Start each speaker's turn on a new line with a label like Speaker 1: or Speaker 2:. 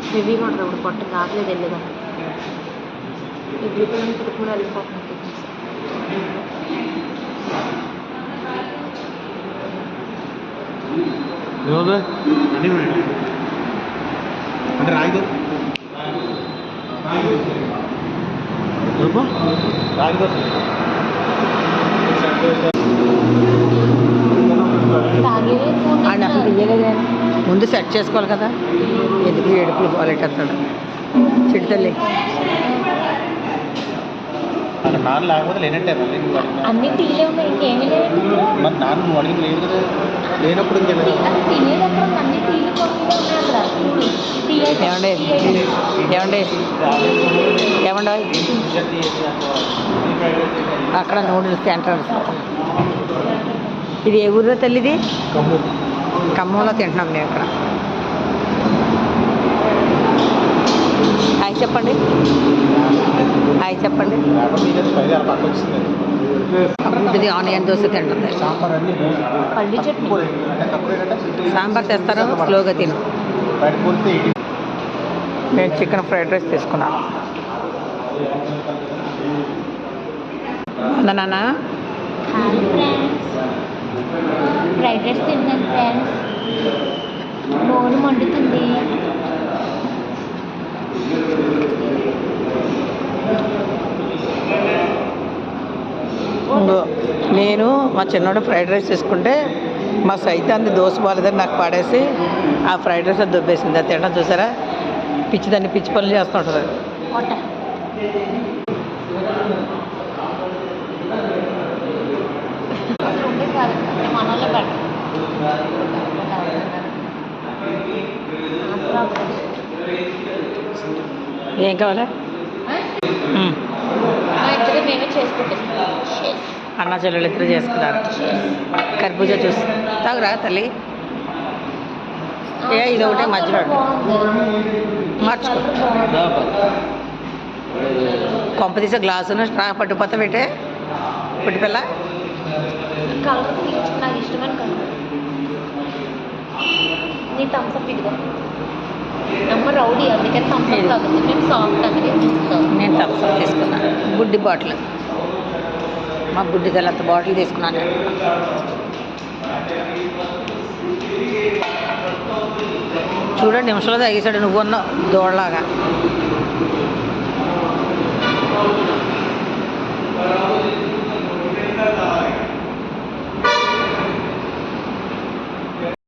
Speaker 1: హెవీగా ఉంటుంది ఇప్పుడు పొట్ట రావట్లేదు వెళ్ళగా ఇప్పుడు పుట్టుకుని వెళ్ళిపోతుంది
Speaker 2: అంటే రాయిదో రాయిదో
Speaker 3: అండ్ అసలు తీయలేదే ముందు సెట్ చేసుకోవాలి కదా ఎందుకు ఏడుపులు పోలేటస్తాడు చిట్టు తల్లి
Speaker 2: నాన్న లేకపోతే లేనట్టే మళ్ళీ నువ్వు
Speaker 1: అన్ని టీలే ఉన్నాయి ఇంకేమీ లేదు
Speaker 2: మరి నాన్న నువ్వు అడిగిన లేదు కదా లేనప్పుడు ఇంకేమైనా
Speaker 1: తినేటప్పుడు అన్ని టీలు
Speaker 3: ఏమండి ఏమండి ఏమండి అక్కడ నూడిల్స్ సెంటర్ ఇది ఏ ఊరిలో తల్లిది ఖమ్మంలో తింటున్నాం మేము ఇక్కడ హాయ్ చెప్పండి హాయ్ చెప్పండి గుడ్డిది ఆనియన్ దోశ తింటుంది
Speaker 1: పల్లి చట్నీ
Speaker 3: సాంబార్ తెస్తారా స్లోగా తిను నేను చికెన్ ఫ్రైడ్ రైస్ తీసుకున్నాను నాన్న
Speaker 1: ఫ్రైడ్ రైస్ తిన్నాను ఫ్రెండ్స్ నోరు మండుతుంది
Speaker 3: నేను మా చిన్నోడు ఫ్రైడ్ రైస్ తీసుకుంటే మా సైతాన్ని దోశ బాలేదని నాకు పాడేసి ఆ ఫ్రైడ్ రైస్ అది దొబ్బేసింది అది తినడం చూసారా పిచ్చిదాన్ని పిచ్చి పనులు చేస్తుంటుంది ఏం కావాలా
Speaker 1: మేమే చేసుకుంటాం
Speaker 3: అన్న చెల్లెలు ఇద్దరు చేసుకున్నారు కర్బూజా చూసి తాగురా తల్లి ఇది ఒకటే మధ్యలో మార్చుకో కొంప తీసే గ్లాసును స్ట్రా పట్టుపోతా పెట్టే పుట్టి పిల్ల
Speaker 1: కలర్ నాకు ఇష్టమైన కలర్ నీ థమ్స్అప్ ఇదిగో అమ్మ రౌడీ అందుకని థమ్స్అప్ తాగుతుంది మేము సాఫ్ట్ అందుకే
Speaker 3: నేను థమ్స్అప్ తీసుకున్నాను బుడ్డి బాటిల్ మా బుడ్డి గల్లంత బాటిల్ తీసుకున్నాను నేను చూడండి నిమిషంలో తాగేసాడు నువ్వు ఉన్న దూడలాగా